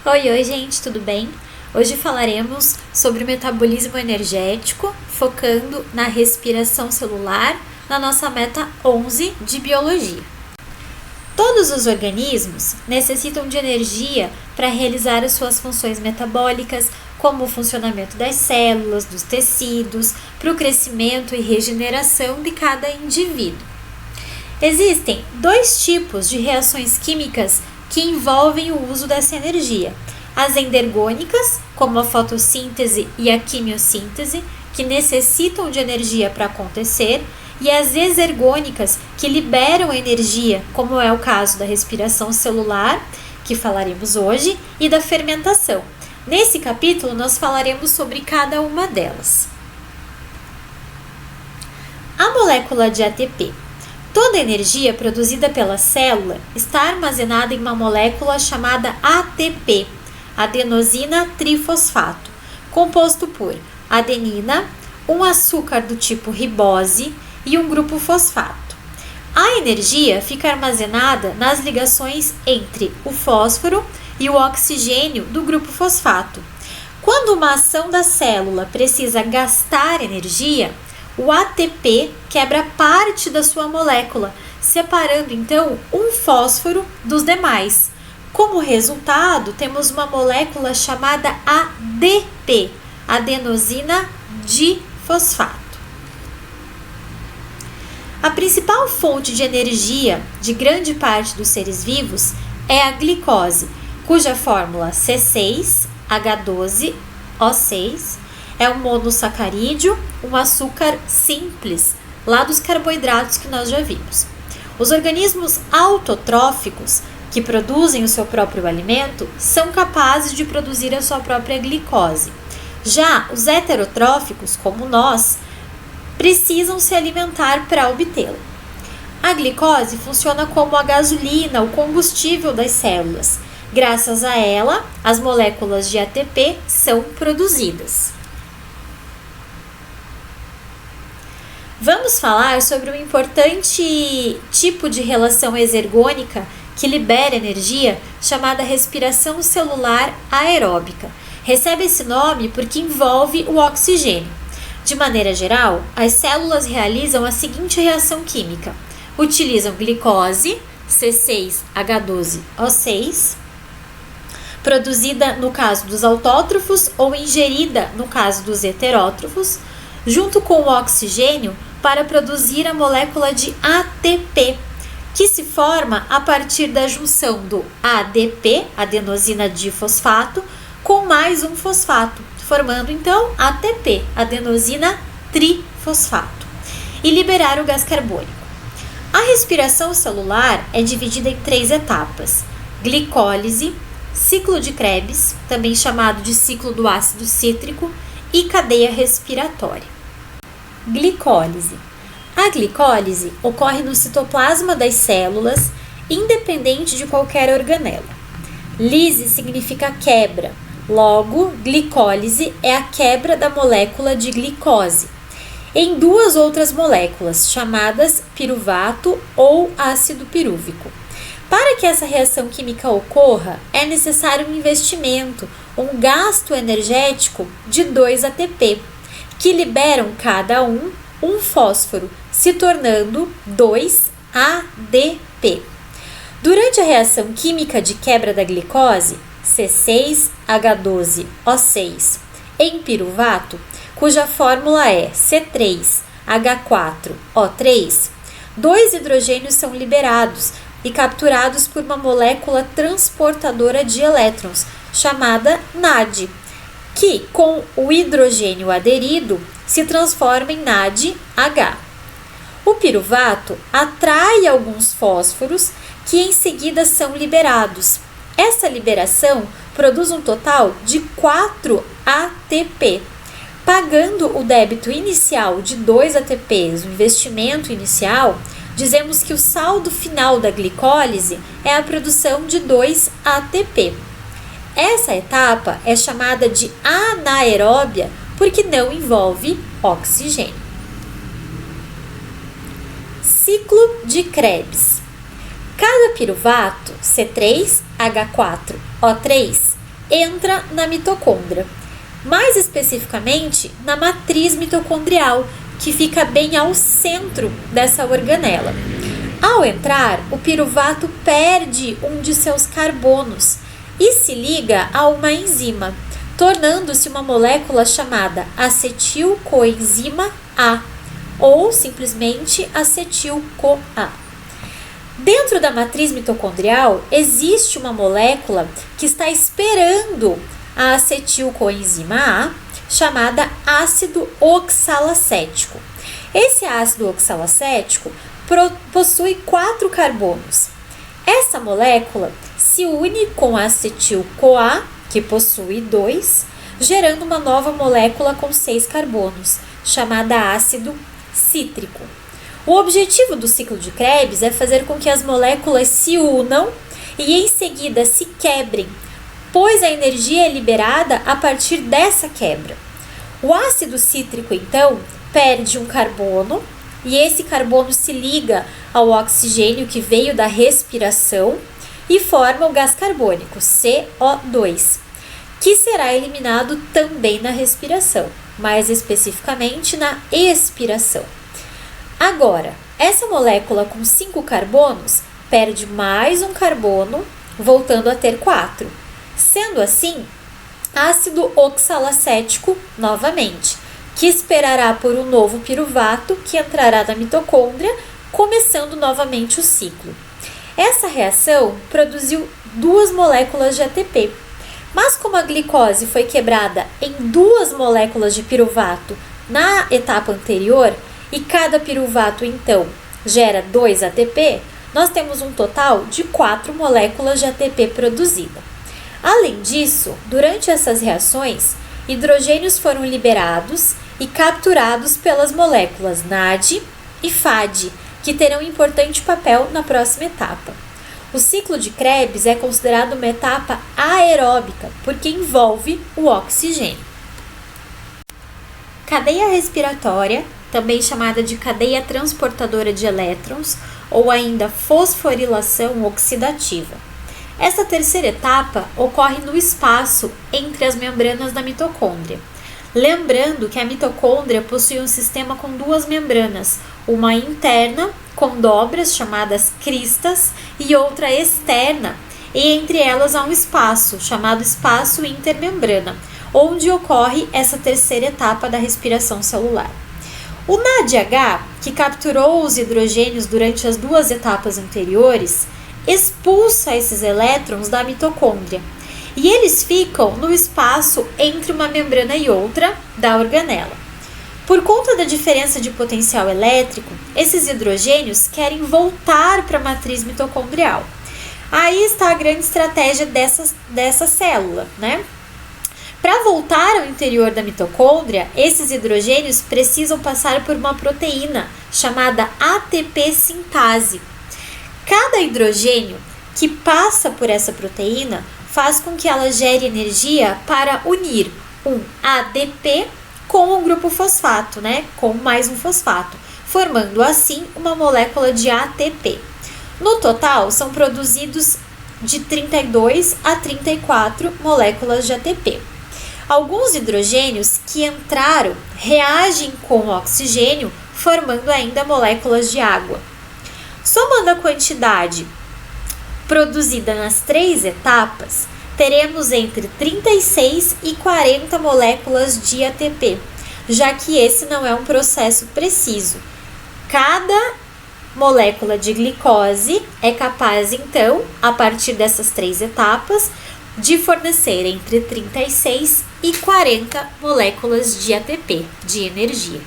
Oi, gente, tudo bem? Hoje falaremos sobre o metabolismo energético, focando na respiração celular, na nossa meta 11 de biologia. Todos os organismos necessitam de energia para realizar as suas funções metabólicas, como o funcionamento das células, dos tecidos, para o crescimento e regeneração de cada indivíduo. Existem dois tipos de reações químicas que envolvem o uso dessa energia. As endergônicas, como a fotossíntese e a quimiossíntese, que necessitam de energia para acontecer, e as exergônicas, que liberam energia, como é o caso da respiração celular, que falaremos hoje, e da fermentação. Nesse capítulo, nós falaremos sobre cada uma delas. A molécula de ATP. Toda a energia produzida pela célula está armazenada em uma molécula chamada ATP, adenosina trifosfato, composto por adenina, um açúcar do tipo ribose e um grupo fosfato. A energia fica armazenada nas ligações entre o fósforo e o oxigênio do grupo fosfato. Quando uma ação da célula precisa gastar energia, o ATP quebra parte da sua molécula, separando então um fósforo dos demais. Como resultado, temos uma molécula chamada ADP, adenosina difosfato. A principal fonte de energia de grande parte dos seres vivos é a glicose, cuja fórmula C6H12O6 é um monossacarídeo, um açúcar simples, lá dos carboidratos que nós já vimos. Os organismos autotróficos, que produzem o seu próprio alimento, são capazes de produzir a sua própria glicose. Já os heterotróficos, como nós, precisam se alimentar para obtê-la. A glicose funciona como a gasolina, o combustível das células. Graças a ela, as moléculas de ATP são produzidas. Vamos falar sobre um importante tipo de relação exergônica que libera energia, chamada respiração celular aeróbica. Recebe esse nome porque envolve o oxigênio. De maneira geral, as células realizam a seguinte reação química: utilizam glicose, C6H12O6, produzida no caso dos autótrofos ou ingerida no caso dos heterótrofos, junto com o oxigênio para produzir a molécula de ATP, que se forma a partir da junção do ADP, adenosina difosfato, com mais um fosfato, formando então ATP, adenosina trifosfato, e liberar o gás carbônico. A respiração celular é dividida em 3 etapas: glicólise, ciclo de Krebs, também chamado de ciclo do ácido cítrico, e cadeia respiratória. Glicólise. A glicólise ocorre no citoplasma das células, independente de qualquer organela. Lise significa quebra, logo, glicólise é a quebra da molécula de glicose em 2 outras moléculas, chamadas piruvato ou ácido pirúvico. Para que essa reação química ocorra, é necessário um investimento, um gasto energético de 2 ATP, que liberam cada um fósforo, se tornando 2 ADP. Durante a reação química de quebra da glicose, C6H12O6, em piruvato, cuja fórmula é C3H4O3, 2 hidrogênios são liberados e capturados por uma molécula transportadora de elétrons, chamada NAD, que, com o hidrogênio aderido, se transforma em NADH. O piruvato atrai alguns fósforos que em seguida são liberados. Essa liberação produz um total de 4 ATP. Pagando o débito inicial de 2 ATPs, o investimento inicial, dizemos que o saldo final da glicólise é a produção de 2 ATP. Essa etapa é chamada de anaeróbia porque não envolve oxigênio. Ciclo de Krebs. Cada piruvato, C3H4O3, entra na mitocôndria, mais especificamente na matriz mitocondrial, que fica bem ao centro dessa organela. Ao entrar, o piruvato perde um de seus carbonos e se liga a uma enzima, tornando-se uma molécula chamada acetilcoenzima A, ou simplesmente acetil-CoA. Dentro da matriz mitocondrial, existe uma molécula que está esperando a acetilcoenzima A, chamada ácido oxalacético. Esse ácido oxalacético possui 4 carbonos. Essa molécula se une com a acetil-CoA, que possui 2, gerando uma nova molécula com 6 carbonos, chamada ácido cítrico. O objetivo do ciclo de Krebs é fazer com que as moléculas se unam e em seguida se quebrem, pois a energia é liberada a partir dessa quebra. O ácido cítrico, então, perde um carbono e esse carbono se liga ao oxigênio que veio da respiração e forma o gás carbônico, CO2, que será eliminado também na respiração, mais especificamente na expiração. Agora, essa molécula com 5 carbonos perde mais um carbono, voltando a ter 4. Sendo assim, ácido oxalacético novamente, que esperará por um novo piruvato que entrará na mitocôndria, começando novamente o ciclo. Essa reação produziu 2 moléculas de ATP, mas como a glicose foi quebrada em 2 moléculas de piruvato na etapa anterior, e cada piruvato, então, gera 2 ATP, nós temos um total de 4 moléculas de ATP produzida. Além disso, durante essas reações, hidrogênios foram liberados e capturados pelas moléculas NAD e FAD, que terão importante papel na próxima etapa. O ciclo de Krebs é considerado uma etapa aeróbica, porque envolve o oxigênio. Cadeia respiratória, também chamada de cadeia transportadora de elétrons, ou ainda fosforilação oxidativa. Essa terceira etapa ocorre no espaço entre as membranas da mitocôndria. Lembrando que a mitocôndria possui um sistema com 2 membranas, uma interna com dobras chamadas cristas e outra externa, e entre elas há um espaço chamado espaço intermembrana, onde ocorre essa terceira etapa da respiração celular. O NADH, que capturou os hidrogênios durante as 2 etapas anteriores, expulsa esses elétrons da mitocôndria e eles ficam no espaço entre uma membrana e outra da organela. Por conta da diferença de potencial elétrico, esses hidrogênios querem voltar para a matriz mitocondrial. Aí está a grande estratégia dessa célula, né? Para voltar ao interior da mitocôndria, esses hidrogênios precisam passar por uma proteína chamada ATP sintase. Cada hidrogênio que passa por essa proteína faz com que ela gere energia para unir um ADP com um grupo fosfato, né? Com mais um fosfato, formando assim uma molécula de ATP. No total, são produzidos de 32 a 34 moléculas de ATP. Alguns hidrogênios que entraram reagem com o oxigênio, formando ainda moléculas de água. Somando a quantidade produzida nas 3 etapas, teremos entre 36 e 40 moléculas de ATP, já que esse não é um processo preciso. Cada molécula de glicose é capaz, então, a partir dessas 3 etapas, de fornecer entre 36 e 40 moléculas de ATP, de energia.